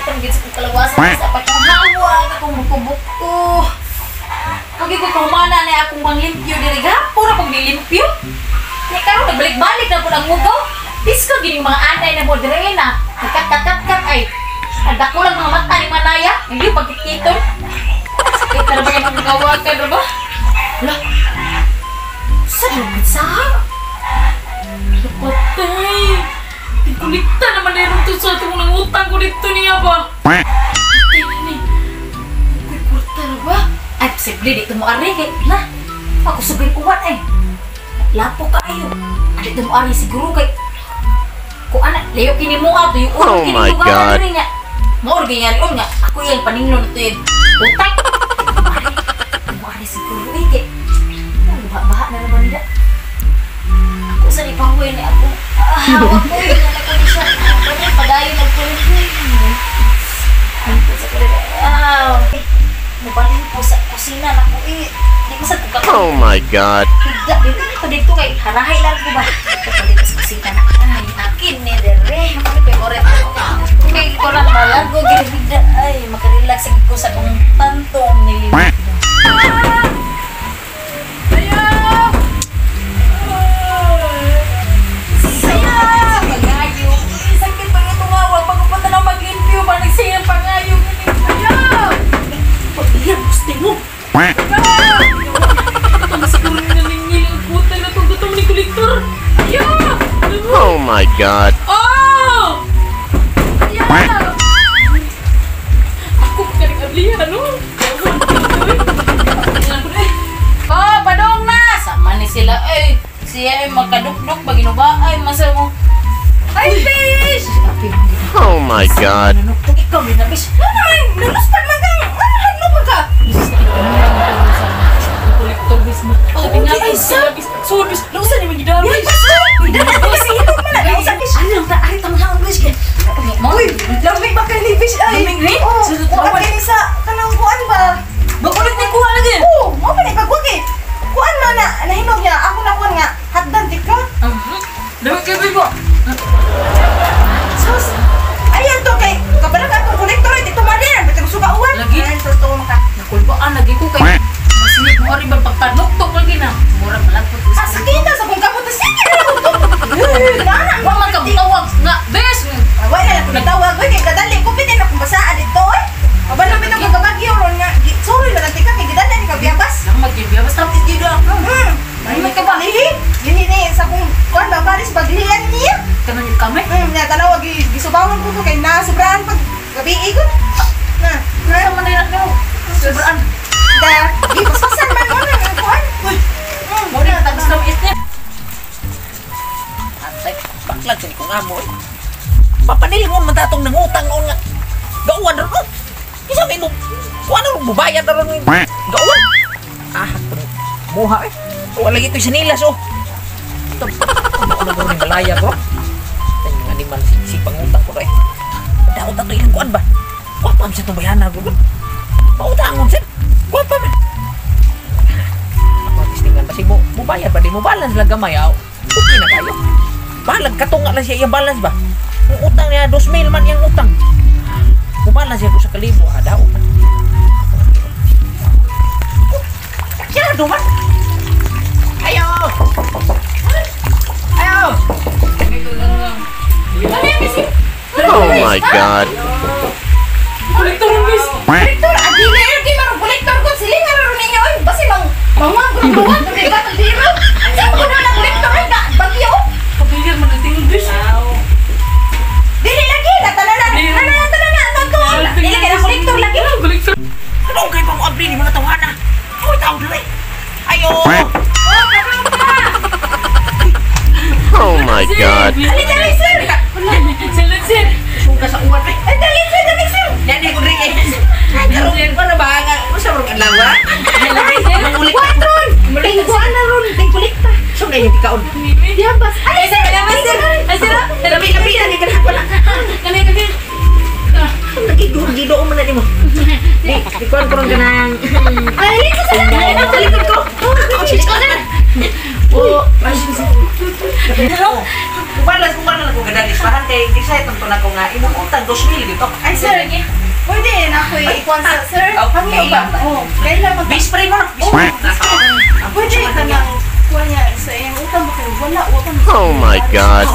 Tanggit sa kalawasan sa patang hawa, akong buko-buko. Pagi ko kumana na akong manglimpyo diri gapon akong nilimpyo. Nya karon nagbalik-balik na pud ang mugaw. Disco gini mga anay na mo diri na. Kat ay. Ada ko lang mga mata ni Manaya, hindi pagkikiton. Sakit na ba yung magawakan na ba? Wala. Saan yung pizza? Napatay. Tikulikta naman na rin ito sa ating unang utang ko dito niya ba? Ini. Kurta na ba? Ay, posible dito mo ari. Na, ako sabihin uwan eh. Lapo ka ayo. Dito mo ari siguro kay kung anak, layo kini mo ato yung urong kini mo gawin rin nga. Maor ganyan yun nga. Ako yan, paningnon ito yun. Utay. Mo ari siguro eh. Kaya, baha na naman nila. Ako sa ipahuwi na ako. Hawak ko yun. Nalagay siya. Padayon nagpulit ko. Dito sa kalala. Mabalin po sa kusina na ko eh. Hindi ko sa tukak. Oh my God. Higda. Dito kay harahay lang ko ba? Dito sa kusina na. Ay, akin ni Dere. Kami kay Oret. Kay Koran malago. Higda. Ay, makarelax ko sa kong pantong nililipid. Oh my God. Oh! Ayan! Ako kaling ablihan, no? Oh, padong na! Sama ni sila, ay! Siya ay makadukduk, baginuba, ay, masa mo. Ay, fish! Oh my God. Nanuktok ikaw, binabis. Ay, naluspad man ka! Ano pa ka? Kolektor bis mo. Sabi nga, ay, bis. So, bis. Nausan ni magidami. Bis. Bidana ko kasi ito man. Nausan bis. Ano, ay, tamang bis. Uy, lamig ba kayo ni bis? Ay, lamig ni? Oo, huwag kayo sa kanang kuan ba? Bakulit ni kuha lagi? Oo, mga panipagwag eh. Kuan man na, nahinog niya. Ako na kuan nga, hatdantik ka. Lamig kayo po. Sus, ayan to kay, kabalang atong kolektor, ito tumadir. Ba't yung suka uwan? Lagi? Ayan, totoo maka. Nakulbaan, lagi ko kay. Masinip mo rin ba pagpaduktok lagi na? Murang malagpot. Sakita sa kung kapot na sige na ako. Huwag man kabutawag nga, bes! Wala na ako nagtawag. Uy, kay kadali ko, pitin akong basaan dito eh. Mabalapit ang magkabagyo ron nga. Sorry, malantik ka, kay gidala ni kabiyabas. Nang magbiyabas, tapos dito ako. Ay, magkabalihi. Yun sa kung kuwan ba, baris baglihan niya. Kanang yung kamay? Tanawag, gisubawan ko to kay nasubraan pag gabi ikot. Na, sama na yun ako. Sobraan. Ipaspasan man mo na ang kuhan. Mo na, tapos na isnip. Antay, baklag sa ikong amoy. Papanili mo matatong ng utang noon nga. Gauwan na rin. Isa may mo, kuhan na rin, bubayad na rin. Gauwan. Muha eh. Wala ito yung sanilas oh. Ito, ano mo rin malaya bro. Ito yung animal si pangutang ko rin. Daot na ito yung kuhan ba? Kuhan sa itong bayana bro. Pautangon siya. Kuhan pa man. Ako tistingan pa si mo bayad ba? Di mo balance lang gamay aw. Okay na kayo. Balag katunga lang siya yung balance ba? Yung utang niya, 2,000 man yung utang. Mubalance siya ko sa kalibo. Daot na. Masyado man. Ayo! Ayo! Oh my God. Kolektor ng bis! Kolektor! Adi na yun! Di marong kolektor ko! Siling nga rin ninyo! Ay, basi mang gulungan! Hindi ba itong diro? Saan ko na ng kolektor? Ay, bagyo! Kabilir mo natin yung bis! Dili lagi! Natalanan! Natalanan! Totoo! Dili ka ng kolektor lagi! Kolektor! Anong kayo pa mo abli? Di mo natawa na! Uy, tao na rin! Ayo! Oh my God. Ali, dali, sir! Salud, sir! Suga sa uwan, eh! Ay, dali, sir! Dali, sir! Dali ko rin, eh! Ay, karungin ko na ba? Ano sa mga alawa? Dali, sir! Mangulik ka! Ron! Tingkuan na, Ron! Tingkulik ka! So, na yung ikaon? Diabas! Ali, sir! Diabas, sir! Ay, sir! Labi, lagi ka na pala! Labi! Nagiguro mo na di mo. Ikuan ko rin ka ng... Ay, lito sa likod! Ay, sa likod ko! Ako, sa likod na! Oo, ay, Balas ko ka na lang kung ganalis. Parang kay decide ko na ko nga imong utang 2,000 dito. Ay, sir. Pwede na ako ikuan sa sir. Okay ba? Oo. Kailan Bispray mo na. Pwede ka nang kuha niya sa iyong utang ba kayo? Wala, utang. Oh my God.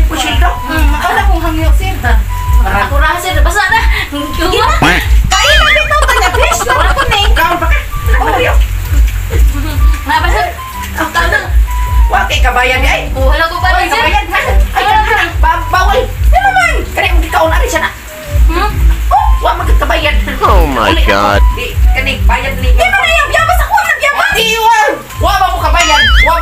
Pusildo. Wala kong hangyo, sir. Ako ra sir, basa na. Kuha. Kain na dito tanya bis. Wala ko ni. Kaon pa ka. Mario. Na ba sir? Wa kay kabayan di ay. Wala ko pa Ay, sir. kabayan. Ay, bawal. Ano man? Kani mo gikaon ari siya na. Hmm? Oh, wa magkabayan. Oh my God. Di kani bayad ni. Di man na yung biyabas ako na biyabas. Di wa. Wa ba mo kabayan? Wa